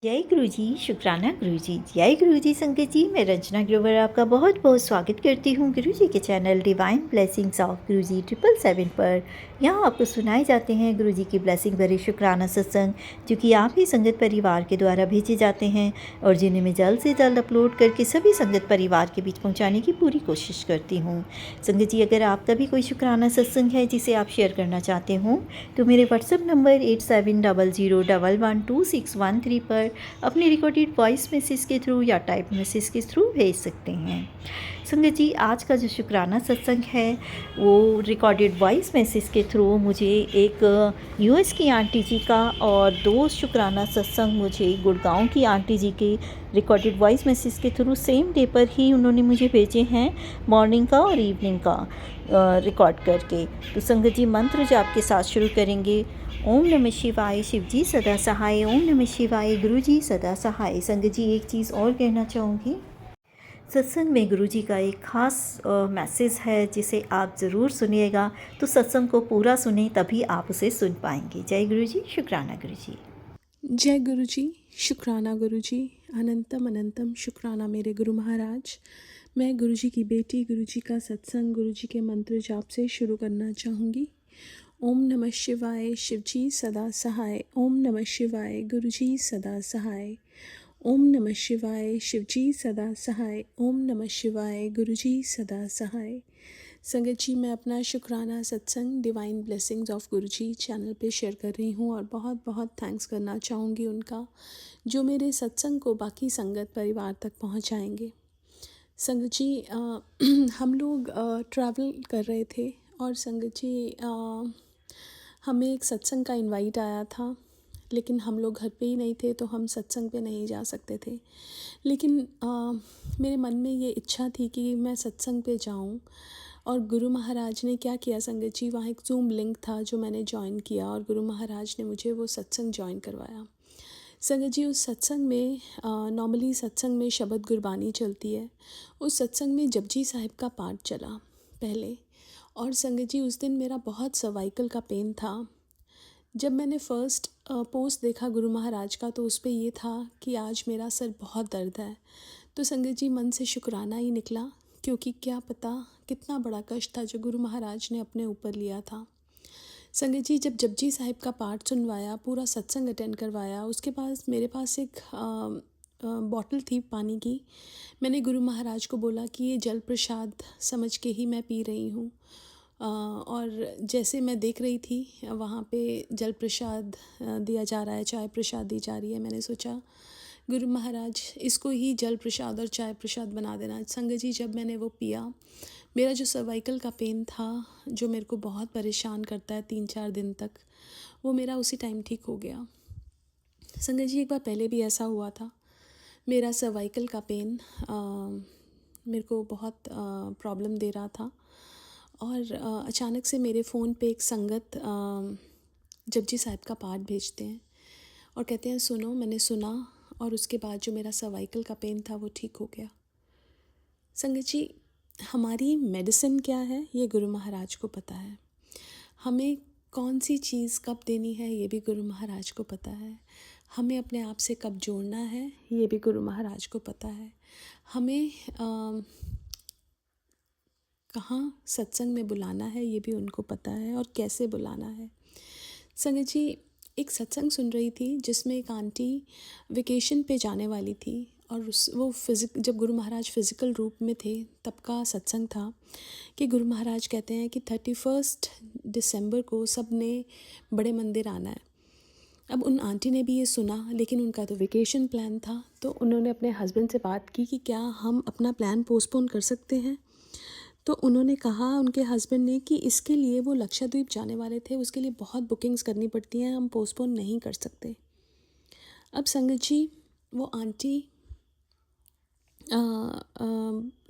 जय गुरु जी, शुक्राना गुरु जी। जय गुरु जी संगत जी, मैं रंजना ग्रोवर आपका बहुत बहुत स्वागत करती हूँ गुरु जी के चैनल डिवाइन ब्लेसिंग्स ऑफ गुरु जी 777 पर। यहाँ आपको सुनाए जाते हैं गुरु जी की ब्लेसिंग भरे शुक्राना सत्संग, जो कि आप ही संगत परिवार के द्वारा भेजे जाते हैं और जिन्हें मैं जल्द से जल्द अपलोड करके सभी संगत परिवार के बीच पहुँचाने की पूरी कोशिश करती हूँ। संगत जी, अगर आपका भी कोई शुक्राना सत्संग है जिसे आप शेयर करना चाहते हो तो मेरे व्हाट्सएप नंबर 8700112613 पर अपनी रिकॉर्डेड वॉइस मैसेज के थ्रू या टाइप मैसेज के थ्रू भेज सकते हैं। संगत जी, आज का जो शुक्राना सत्संग है वो रिकॉर्डेड वॉइस मैसेज के थ्रू मुझे एक यूएस की आंटी जी का और दो शुक्राना सत्संग मुझे गुड़गांव की आंटी जी के रिकॉर्डेड वॉइस मैसेज के थ्रू सेम डे पर ही उन्होंने मुझे भेजे हैं, मॉर्निंग का और इवनिंग का रिकॉर्ड करके। तो संगत जी, मंत्र जाप के साथ शुरू करेंगे। ओम नमः शिवाय, शिव जी सदा सहाय। ओम नमः शिवाय, गुरु जी सदा सहाय। संगत जी, एक चीज़ और कहना चाहूँगी, सत्संग में गुरु जी का एक ख़ास मैसेज है जिसे आप ज़रूर सुनिएगा। तो सत्संग को पूरा सुने तभी आप उसे सुन पाएंगे। जय गुरु जी, शुक्राना गुरु जी। जय गुरु जी, शुक्राना गुरु जी। अनंतम अनंतम शुक्राना मेरे गुरु महाराज। मैं गुरु जी की बेटी, गुरु जी का सत्संग, गुरु जी के मंत्र जाप से शुरू करना चाहूँगी। ओम नमः शिवाय, शिव जी सदा सहाय। ओम नमः शिवाय, गुरु जी सदा सहाय। ओम नमः शिवाय, शिव जी सदा सहाय। ओम नमः शिवाय, गुरु जी सदा सहाय। संगत जी, मैं अपना शुक्राना सत्संग divine blessings of Guru ji channel पे शेयर कर रही हूँ और बहुत बहुत थैंक्स करना चाहूँगी उनका, जो मेरे सत्संग को बाकी संगत परिवार तक पहुँचाएंगे। संगत जी, हम लोग ट्रैवल कर रहे थे और संगत जी, हमें एक सत्संग का इनवाइट आया था, लेकिन हम लोग घर पे ही नहीं थे तो हम सत्संग पे नहीं जा सकते थे। लेकिन मेरे मन में ये इच्छा थी कि मैं सत्संग पे जाऊं। और गुरु महाराज ने क्या किया संगत जी, वहाँ एक ज़ूम लिंक था जो मैंने ज्वाइन किया और गुरु महाराज ने मुझे वो सत्संग ज्वाइन करवाया। संगत जी, उस सत्संग में नॉर्मली सत्संग में शबद गुरबानी चलती है। उस सत्संग में जपजी साहिब का पाठ चला पहले। और संगत जी, उस दिन मेरा बहुत सर्वाइकल का पेन था। जब मैंने फ़र्स्ट पोस्ट देखा गुरु महाराज का तो उस पे ये था कि आज मेरा सर बहुत दर्द है। तो संगत जी, मन से शुक्राना ही निकला, क्योंकि क्या पता कितना बड़ा कष्ट था जो गुरु महाराज ने अपने ऊपर लिया था। संगत जी, जब जपजी साहिब का पाठ सुनवाया, पूरा सत्संग अटेंड करवाया, उसके पास मेरे पास एक बॉटल थी पानी की। मैंने गुरु महाराज को बोला कि ये जल प्रसाद समझ के ही मैं पी रही हूँ। और जैसे मैं देख रही थी वहाँ पे जल प्रसाद दिया जा रहा है, चाय प्रसाद दी जा रही है, मैंने सोचा गुरु महाराज इसको ही जल प्रसाद और चाय प्रसाद बना देना। संगत जी, जब मैंने वो पिया, मेरा जो सर्वाइकल का पेन था, जो मेरे को बहुत परेशान करता है 3-4 दिन तक, वो मेरा उसी टाइम ठीक हो गया। संगत जी, एक बार पहले भी ऐसा हुआ था। मेरा सर्वाइकल का पेन मेरे को बहुत प्रॉब्लम दे रहा था और अचानक से मेरे फ़ोन पे एक संगत जपजी साहिब का पाठ भेजते हैं और कहते हैं सुनो। मैंने सुना और उसके बाद जो मेरा सर्वाइकल का पेन था वो ठीक हो गया। संगत जी, हमारी मेडिसिन क्या है ये गुरु महाराज को पता है। हमें कौन सी चीज़ कब देनी है ये भी गुरु महाराज को पता है। हमें अपने आप से कब जोड़ना है ये भी गुरु महाराज को पता है। हमें कहाँ सत्संग में बुलाना है ये भी उनको पता है और कैसे बुलाना है। संगत जी, एक सत्संग सुन रही थी जिसमें एक आंटी वेकेशन पे जाने वाली थी और जब गुरु महाराज फिज़िकल रूप में थे तब का सत्संग था कि गुरु महाराज कहते हैं कि 31 दिसंबर को सब ने बड़े मंदिर आना है। अब उन आंटी ने भी ये सुना, लेकिन उनका तो वेकेशन प्लान था, तो उन्होंने अपने हस्बैंड से बात की कि क्या हम अपना प्लान पोस्टपोन कर सकते हैं। तो उन्होंने कहा, उनके हस्बैंड ने, कि इसके लिए वो लक्षद्वीप जाने वाले थे, उसके लिए बहुत बुकिंग्स करनी पड़ती हैं, हम पोस्टपोन नहीं कर सकते। अब संगत जी, वो आंटी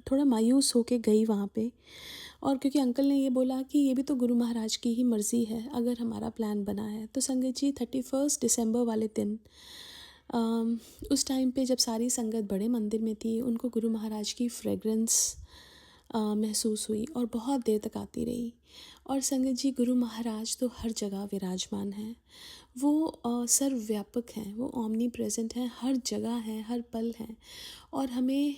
थोड़ा मायूस होके गई वहाँ पे, और क्योंकि अंकल ने ये बोला कि ये भी तो गुरु महाराज की ही मर्ज़ी है अगर हमारा प्लान बना है। तो संगत जी, 31 दिसंबर वाले दिन उस टाइम पे जब सारी संगत बड़े मंदिर में थी, उनको गुरु महाराज की फ्रेगरेंस महसूस हुई और बहुत देर तक आती रही। और संगत जी, गुरु महाराज तो हर जगह विराजमान हैं। वो सर्वव्यापक हैं, वो ओमनी प्रेजेंट हैं, हर जगह हैं, हर पल हैं। और हमें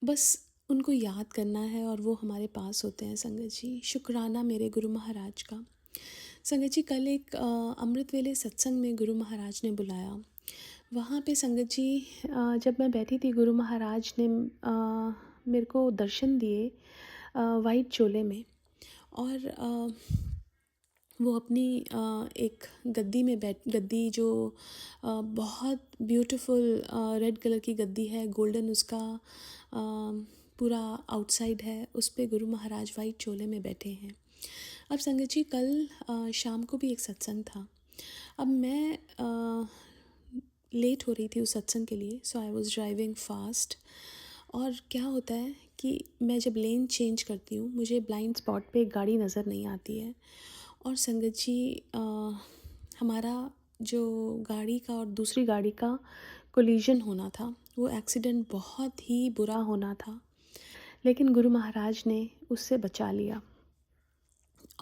बस उनको याद करना है और वो हमारे पास होते हैं। संगत जी, शुक्राना मेरे गुरु महाराज का। संगत जी, कल एक अमृत वेले सत्संग में गुरु महाराज ने बुलाया। वहाँ पे संगत जी, जब मैं बैठी थी, गुरु महाराज ने मेरे को दर्शन दिए वाइट चोले में। और वो अपनी एक गद्दी में गद्दी जो बहुत ब्यूटीफुल रेड कलर की गद्दी है, गोल्डन उसका पूरा आउटसाइड है, उस पे गुरु महाराज वाइट चोले में बैठे हैं। अब संगत जी, कल शाम को भी एक सत्संग था। अब मैं लेट हो रही थी उस सत्संग के लिए, सो आई वॉज़ ड्राइविंग फास्ट। और क्या होता है कि मैं जब लेन चेंज करती हूँ, मुझे ब्लाइंड स्पॉट पे एक गाड़ी नज़र नहीं आती है। और संगत जी, हमारा जो गाड़ी का और दूसरी गाड़ी का कोलिजन होना था, वो एक्सीडेंट बहुत ही बुरा होना था, लेकिन गुरु महाराज ने उससे बचा लिया।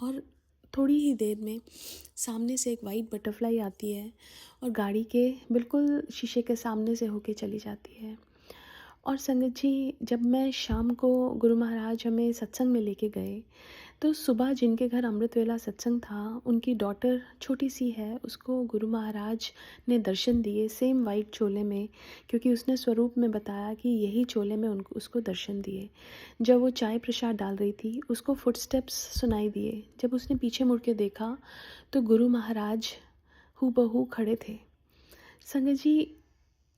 और थोड़ी ही देर में सामने से एक वाइट बटरफ्लाई आती है और गाड़ी के बिल्कुल शीशे के सामने से होके चली जाती है। और संगत जी, जब मैं शाम को गुरु महाराज हमें सत्संग में लेके गए, तो सुबह जिनके घर अमृत वेला सत्संग था, उनकी डॉटर छोटी सी है, उसको गुरु महाराज ने दर्शन दिए सेम वाइट चोले में, क्योंकि उसने स्वरूप में बताया कि यही चोले में उनको उसको दर्शन दिए। जब वो चाय प्रसाद डाल रही थी, उसको फुटस्टेप्स सुनाई दिए। जब उसने पीछे मुड़ के देखा तो गुरु महाराज हूबहू खड़े थे। संगत जी,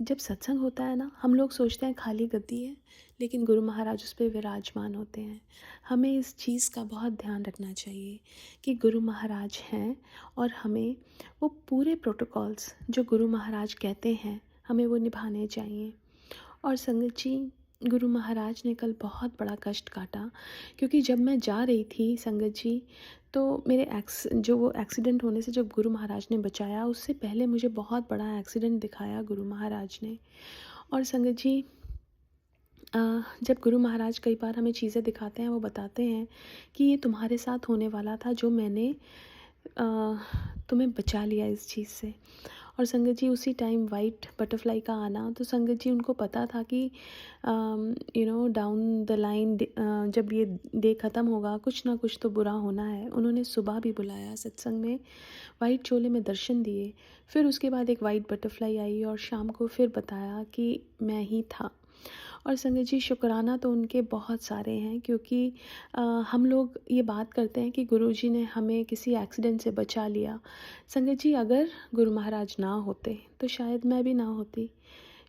जब सत्संग होता है ना, हम लोग सोचते हैं खाली गद्दी है, लेकिन गुरु महाराज उस पर विराजमान होते हैं। हमें इस चीज़ का बहुत ध्यान रखना चाहिए कि गुरु महाराज हैं और हमें वो पूरे प्रोटोकॉल्स जो गुरु महाराज कहते हैं, हमें वो निभाने चाहिए। और संगत जी, गुरु महाराज ने कल बहुत बड़ा कष्ट काटा, क्योंकि जब मैं जा रही थी संगत जी, तो मेरे जो वो एक्सीडेंट होने से जब गुरु महाराज ने बचाया, उससे पहले मुझे बहुत बड़ा एक्सीडेंट दिखाया गुरु महाराज ने। और संगत जी, जब गुरु महाराज कई बार हमें चीज़ें दिखाते हैं, वो बताते हैं कि ये तुम्हारे साथ होने वाला था, जो मैंने तुम्हें बचा लिया इस चीज़ से। और संगत जी, उसी टाइम वाइट बटरफ्लाई का आना, तो संगत जी उनको पता था कि डाउन द लाइन जब ये डे ख़त्म होगा, कुछ ना कुछ तो बुरा होना है। उन्होंने सुबह भी बुलाया सत्संग में, वाइट चोले में दर्शन दिए, फिर उसके बाद एक वाइट बटरफ्लाई आई और शाम को फिर बताया कि मैं ही था। और संगत जी, शुक्राना तो उनके बहुत सारे हैं, क्योंकि हम लोग ये बात करते हैं कि गुरुजी ने हमें किसी एक्सीडेंट से बचा लिया। संगत जी, अगर गुरु महाराज ना होते तो शायद मैं भी ना होती,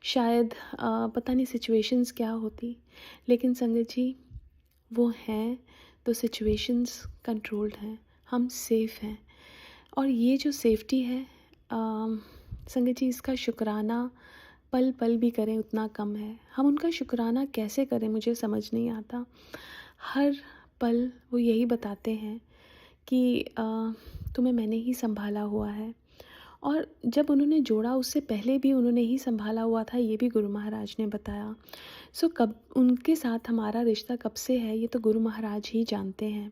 शायद पता नहीं सिचुएशंस क्या होती, लेकिन संगत जी, वो हैं तो सिचुएशंस कंट्रोल्ड हैं, हम सेफ़ हैं। और ये जो सेफ्टी है, संगत जी, इसका शुक्राना पल पल भी करें उतना कम है। हम उनका शुक्राना कैसे करें, मुझे समझ नहीं आता। हर पल वो यही बताते हैं कि तुम्हें मैंने ही संभाला हुआ है। और जब उन्होंने जोड़ा, उससे पहले भी उन्होंने ही संभाला हुआ था, ये भी गुरु महाराज ने बताया। सो कब उनके साथ हमारा रिश्ता कब से है, ये तो गुरु महाराज ही जानते हैं।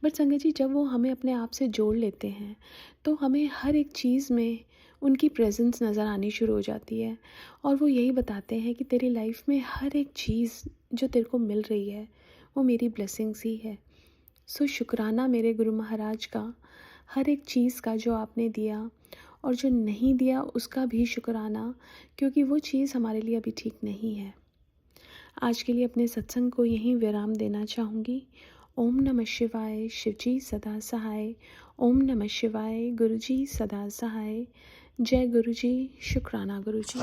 बट संगत जी, जब वो हमें अपने आप से जोड़ लेते हैं, तो हमें हर एक चीज़ में उनकी प्रेजेंस नज़र आनी शुरू हो जाती है। और वो यही बताते हैं कि तेरी लाइफ में हर एक चीज़ जो तेरे को मिल रही है, वो मेरी ब्लेसिंग्स ही है। सो शुक्राना मेरे गुरु महाराज का, हर एक चीज़ का जो आपने दिया, और जो नहीं दिया उसका भी शुक्राना, क्योंकि वो चीज़ हमारे लिए अभी ठीक नहीं है। आज के लिए अपने सत्संग को यहीं विराम देना चाहूँगी। ओम नमः शिवाय, शिवजी सदा सहाय। ओम नमः शिवाय, गुरुजी सदा सहाय। जय गुरुजी, शुक्राना गुरुजी।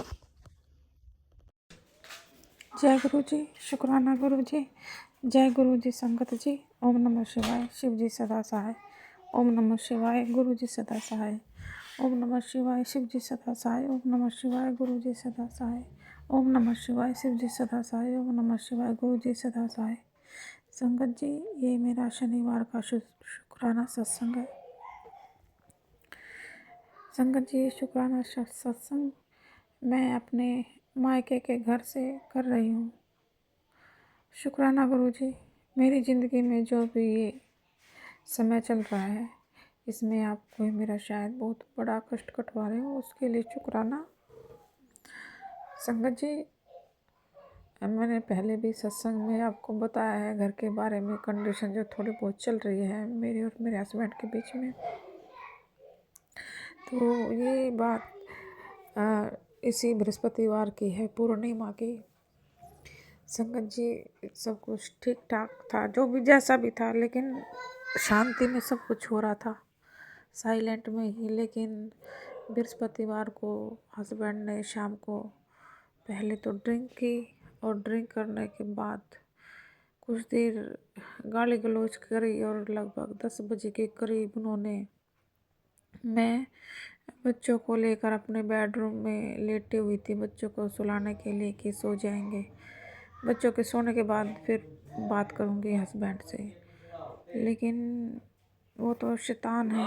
जय गुरु जी, शुक्राना गुरु जी। जय गुरु जी, संगत जी। ओम नमः शिवाय, शिव जी सदा सहाय। ओम नमः शिवाय, गुरु जी सदा सहाय। ओम नमः शिवाय, शिव जी सदा सहाय। ओम नमः शिवाय, गुरु जी सदा सहाय। ओम नमः शिवाय, शिव जी सदा सहाय। ओम नमः शिवाय, गुरु जी सदा सहाय। संगत जी, ये मेरा शनिवार का शुक्राना सत्संग है। संगत जी, शुक्राना सत्संग मैं अपने मायके के घर से कर रही हूँ। शुक्राना गुरुजी, मेरी ज़िंदगी में जो भी ये समय चल रहा है, इसमें आप कोई मेरा शायद बहुत बड़ा कष्ट कटवा रहे हो, उसके लिए शुक्राना। संगत जी, मैंने पहले भी सत्संग में आपको बताया है घर के बारे में, कंडीशन जो थोड़ी बहुत चल रही है मेरी और मेरे हस्बैंड के बीच में। तो ये बात इसी बृहस्पतिवार की है, पूर्णिमा की। संगत जी, सब कुछ ठीक ठाक था, जो भी जैसा भी था, लेकिन शांति में सब कुछ हो रहा था, साइलेंट में ही। लेकिन बृहस्पतिवार को हस्बैंड ने शाम को पहले तो ड्रिंक की, और ड्रिंक करने के बाद कुछ देर गाली गलौज करी, और लगभग 10 बजे के करीब उन्होंने, मैं बच्चों को लेकर अपने बेडरूम में लेटी हुई थी, बच्चों को सुलाने के लिए कि सो जाएंगे, बच्चों के सोने के बाद फिर बात करूंगी हस्बैंड से। लेकिन वो तो शैतान है,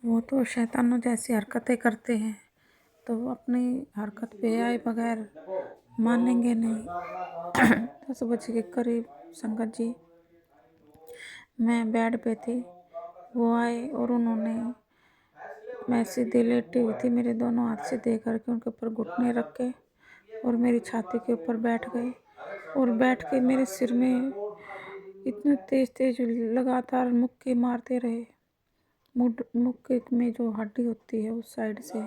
वो तो शैतानों जैसी हरकतें करते हैं, तो वो अपनी हरकत पे आए बगैर मानेंगे नहीं। 10 बजे के करीब संगत जी, मैं बेड पे थी, वो आए और उन्होंने, मैं सीधे लेटी हुई थी, मेरे दोनों हाथ सीधे करके उनके ऊपर घुटने रख के और मेरी छाती के ऊपर बैठ गए, और बैठ के मेरे सिर में इतने तेज तेज लगातार मुक्के मारते रहे। मुक्के में जो हड्डी होती है उस साइड से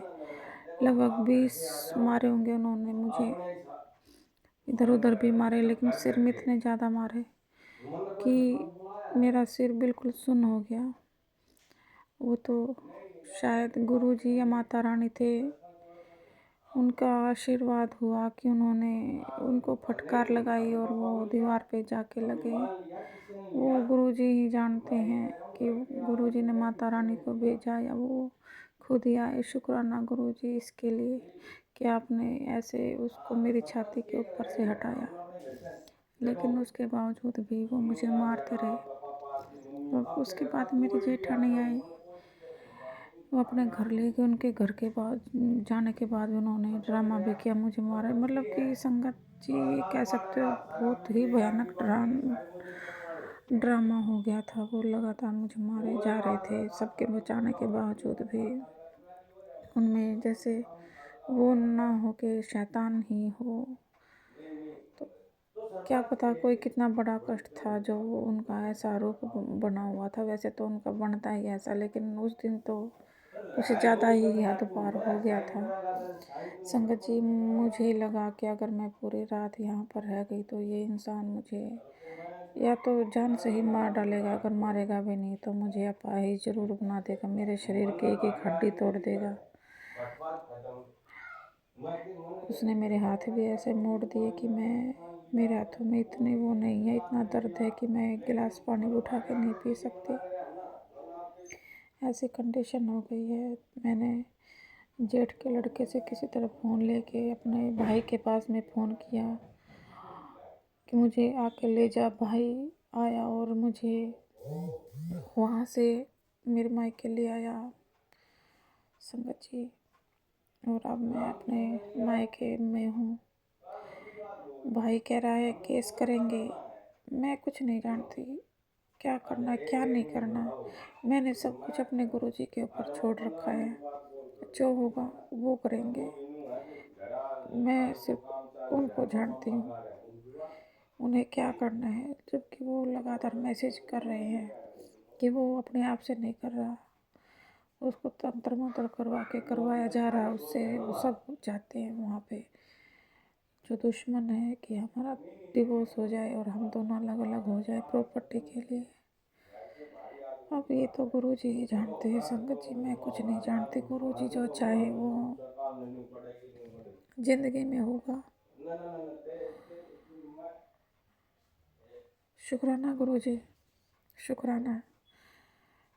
लगभग 20 मारे होंगे उन्होंने मुझे, इधर उधर भी मारे, लेकिन सिर में इतने ज़्यादा मारे कि मेरा सिर बिल्कुल सुन्न हो गया। वो तो शायद गुरुजी या माता रानी थे, उनका आशीर्वाद हुआ कि उन्होंने उनको फटकार लगाई और वो दीवार पे जाके लगे। वो गुरुजी ही जानते हैं कि गुरुजी ने माता रानी को भेजा या वो खुद ही आए। शुक्राना गुरुजी इसके लिए कि आपने ऐसे उसको मेरी छाती के ऊपर से हटाया, लेकिन उसके बावजूद भी वो मुझे मारते रहे। और उसके बाद मेरी जेठानी आई, वो अपने घर ले गए, उनके घर के बाद जाने के बाद उन्होंने ड्रामा भी किया, मुझे मारा। मतलब कि संगत जी कह सकते हो बहुत ही भयानक ड्रामा हो गया था। वो लगातार मुझे मारे जा रहे थे, सबके बचाने के बावजूद भी उनमें जैसे वो ना हो के शैतान ही हो। तो क्या पता कोई कितना बड़ा कष्ट था जो उनका ऐसा रूप बना हुआ था। वैसे तो उनका बनता ही ऐसा, लेकिन उस दिन तो कुछ ज़्यादा ही हद पार हो गया था। संगत जी, मुझे लगा कि अगर मैं पूरी रात यहाँ पर रह गई तो ये इंसान मुझे या तो जान से ही मार डालेगा, अगर मारेगा भी नहीं तो मुझे अपाहिज ज़रूर बना देगा, मेरे शरीर की एक एक हड्डी तोड़ देगा। उसने मेरे हाथ भी ऐसे मोड़ दिए कि मेरे हाथों में इतने वो नहीं है, इतना दर्द है कि मैं एक गिलास पानी भी उठा के नहीं पी सकती, ऐसी कंडीशन हो गई है। मैंने जेठ के लड़के से किसी तरह फ़ोन लेके अपने भाई के पास में फ़ोन किया कि मुझे आके ले जा। भाई आया और मुझे वहाँ से मेरे मायके ले आया संगत जी, और अब मैं अपने मायके में हूँ। भाई कह रहा है केस करेंगे, मैं कुछ नहीं जानती क्या करना क्या नहीं करना। मैंने सब कुछ अपने गुरुजी के ऊपर छोड़ रखा है, जो होगा वो करेंगे। मैं सिर्फ उनको जानती हूँ, उन्हें क्या करना है, जबकि वो लगातार मैसेज कर रहे हैं कि वो अपने आप से नहीं कर रहा, उसको तंत्र मंत्र करवा के करवाया जा रहा है उससे। वो सब चाहते हैं वहाँ पे जो दुश्मन है कि हमारा डिवोर्स हो जाए और हम दोनों अलग अलग हो जाए प्रॉपर्टी के लिए। अब ये तो गुरुजी ही जानते हैं संगत जी, मैं कुछ नहीं जानती। गुरुजी जो चाहे वो जिंदगी में होगा। शुक्राना गुरुजी, शुक्राना।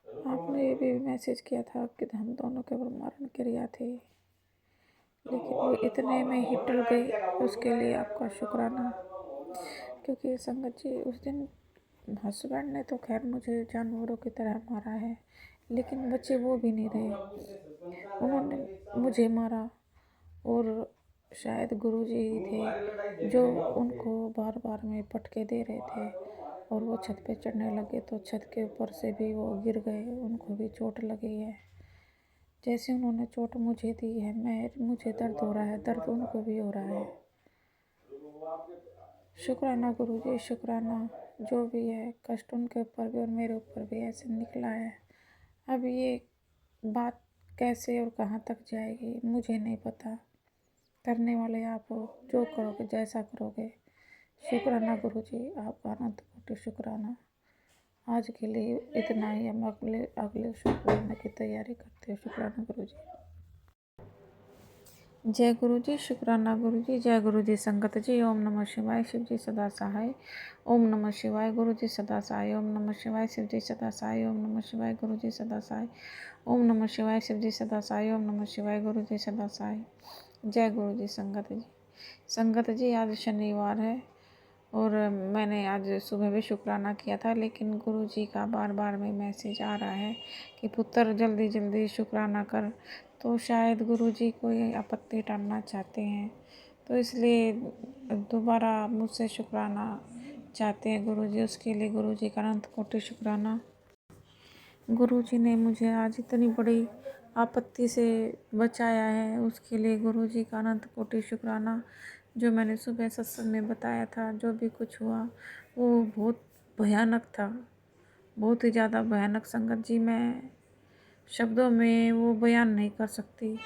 आपने ये भी मैसेज किया था कि हम दोनों के मरण क्रिया थी, लेकिन वो इतने में ही टल गई, उसके लिए आपका शुक्राना। क्योंकि संगत जी उस दिन हस्बैंड ने तो खैर मुझे जानवरों की तरह मारा है, लेकिन बच्चे वो भी नहीं रहे, उन्होंने मुझे मारा और शायद गुरुजी ही थे जो उनको बार बार में पटके दे रहे थे और वो छत पे चढ़ने लगे तो छत के ऊपर से भी वो गिर गए, उनको भी चोट लगी है। जैसे उन्होंने चोट मुझे दी है, मुझे दर्द हो रहा है, दर्द उनको भी हो रहा है। शुक्राना गुरुजी, शुक्राना। जो भी है कष्ट उनके ऊपर भी और मेरे ऊपर भी ऐसे निकला है। अब ये बात कैसे और कहाँ तक जाएगी मुझे नहीं पता। करने वाले आप हो, जो करोगे जैसा करोगे। शुक्राना गुरुजी, आपका अनंत कोटि शुक्राना। आज के लिए इतना ही, हम अगले शुक्राना की तैयारी करते हैं। शुक्राना गुरुजी। जय गुरु जी, शुक्राना गुरु जी, जय गुरु जी संगत जी। ओम नमः शिवाय, शिव जी सदा सहाय। ओम नमः शिवाय, गुरु जी सदा सहाय। ओम नमः शिवाय, शिव जी सदा सहाय। ओम नमः शिवाय, गुरु जी सदा सहाय। ओम नमः शिवाय, शिव जी सदा सहाय। ओम नमः शिवाय, गुरु जी सदा सहाय। जय गुरु जी संगत जी। संगत जी, आज शनिवार है और मैंने आज सुबह भी शुक्राना किया था, लेकिन गुरु जी का बार बार में मैसेज आ रहा है कि पुत्र जल्दी जल्दी शुक्राना कर। तो शायद गुरु जी कोई आपत्ति टालना चाहते हैं, तो इसलिए दोबारा मुझसे शुक्राना चाहते हैं गुरु जी। उसके लिए गुरु जी का अनंत कोटि शुक्राना। गुरु जी ने मुझे आज इतनी बड़ी आपत्ति से बचाया है, उसके लिए गुरु जी का अनंत कोटि शुक्राना। जो मैंने सुबह सत्संग में बताया था, जो भी कुछ हुआ वो बहुत भयानक था, बहुत ही ज़्यादा भयानक। संगत जी, मैं शब्दों में वो बयान नहीं कर सकती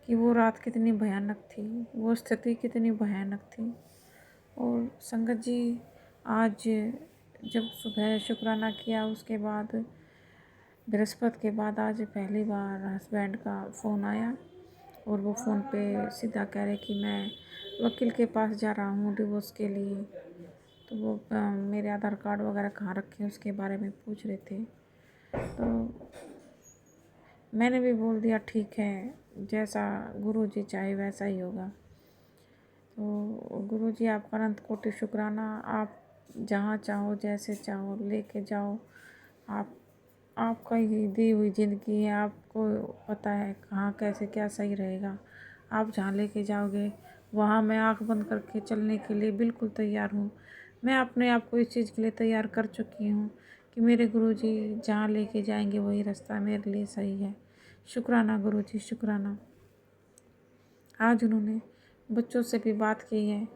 कि वो रात कितनी भयानक थी, वो स्थिति कितनी भयानक थी। और संगत जी, आज जब सुबह शुक्राना किया, उसके बाद बृहस्पति के बाद आज पहली बार हस्बैंड का फ़ोन आया और वो फ़ोन पे सीधा कह रहे कि मैं वकील के पास जा रहा हूँ डिवोर्स के लिए। तो वो मेरे आधार कार्ड वगैरह कहाँ रखे हैं उसके बारे में पूछ रहे थे। तो मैंने भी बोल दिया ठीक है, जैसा गुरु जी चाहे वैसा ही होगा। तो गुरु जी, आपका अनंत कोटि शुक्राना। आप जहाँ चाहो जैसे चाहो लेके जाओ। आपका ही दी हुई ज़िंदगी है, आपको पता है कहाँ कैसे क्या सही रहेगा। आप जहाँ लेके जाओगे वहाँ मैं आँख बंद करके चलने के लिए बिल्कुल तैयार हूँ। मैं अपने आप को इस चीज़ के लिए तैयार कर चुकी हूँ कि मेरे गुरुजी जहाँ लेके जाएंगे वही रास्ता मेरे लिए सही है। शुक्राना गुरुजी, शुक्राना। आज उन्होंने बच्चों से भी बात की है,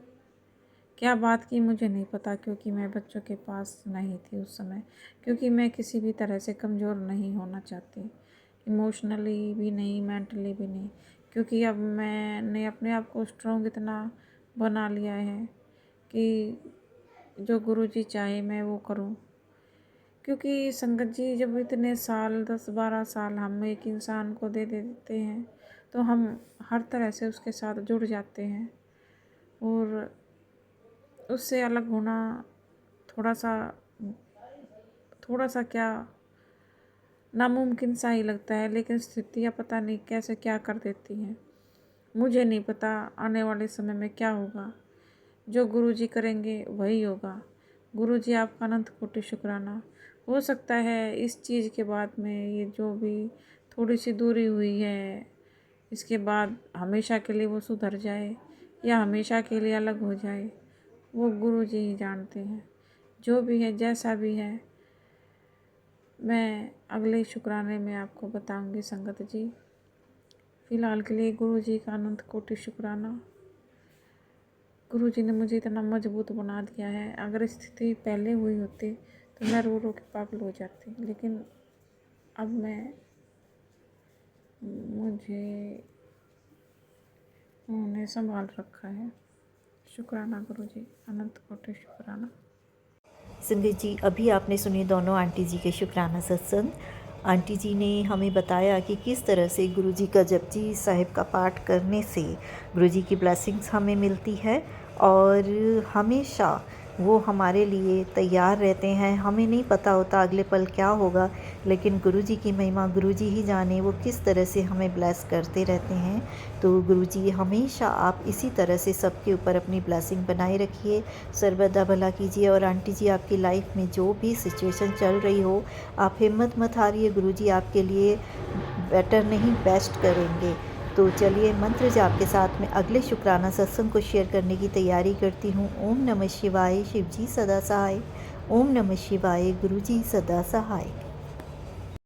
क्या बात की मुझे नहीं पता, क्योंकि मैं बच्चों के पास नहीं थी उस समय, क्योंकि मैं किसी भी तरह से कमज़ोर नहीं होना चाहती, इमोशनली भी नहीं, मेंटली भी नहीं, क्योंकि अब मैंने अपने आप को स्ट्रॉन्ग इतना बना लिया है कि जो गुरुजी चाहे मैं वो करूं। क्योंकि संगत जी, जब इतने साल 10-12 साल हम एक इंसान को दे देते हैं तो हम हर तरह से उसके साथ जुड़ जाते हैं और उससे अलग होना थोड़ा सा क्या नामुमकिन सा ही लगता है। लेकिन स्थितियाँ पता नहीं कैसे क्या कर देती हैं। मुझे नहीं पता आने वाले समय में क्या होगा, जो गुरुजी करेंगे वही होगा। गुरुजी, आपका अनंत कोटि शुक्राना। हो सकता है इस चीज़ के बाद में ये जो भी थोड़ी सी दूरी हुई है, इसके बाद हमेशा के लिए वो सुधर जाए या हमेशा के लिए अलग हो जाए, वो गुरुजी ही जानते हैं। जो भी है, जैसा भी है, मैं अगले शुक्राने में आपको बताऊंगी संगत जी। फ़िलहाल के लिए गुरुजी का अनंत कोटि शुक्राना। गुरुजी ने मुझे इतना मजबूत बना दिया है। अगर स्थिति पहले हुई होती तो मैं रो रो के पागल हो जाती, लेकिन अब मुझे उन्होंने संभाल रखा है। शुक्राना गुरुजी, अनंत कोटि शुक्राना। संगत जी, अभी आपने सुनी दोनों आंटी जी के शुक्राना सत्संग। आंटी जी ने हमें बताया कि किस तरह से गुरुजी का जपजी साहिब का पाठ करने से गुरुजी की ब्लेसिंग्स हमें मिलती है और हमेशा वो हमारे लिए तैयार रहते हैं। हमें नहीं पता होता अगले पल क्या होगा, लेकिन गुरुजी की महिमा गुरुजी ही जाने, वो किस तरह से हमें ब्लेस करते रहते हैं। तो गुरुजी, हमेशा आप इसी तरह से सबके ऊपर अपनी ब्लेसिंग बनाए रखिए, सर्वदा भला कीजिए। और आंटी जी, आपकी लाइफ में जो भी सिचुएशन चल रही हो, आप हिम्मत मत हारिए। गुरुजी आपके लिए बेटर नहीं, बेस्ट करेंगे। तो चलिए मंत्र जाप के साथ में अगले शुक्राना सत्संग को शेयर करने की तैयारी करती हूँ। ओम नमः शिवाय, शिव जी सदा सहाय। ओम नमः शिवाय, गुरु जी सदा सहाय।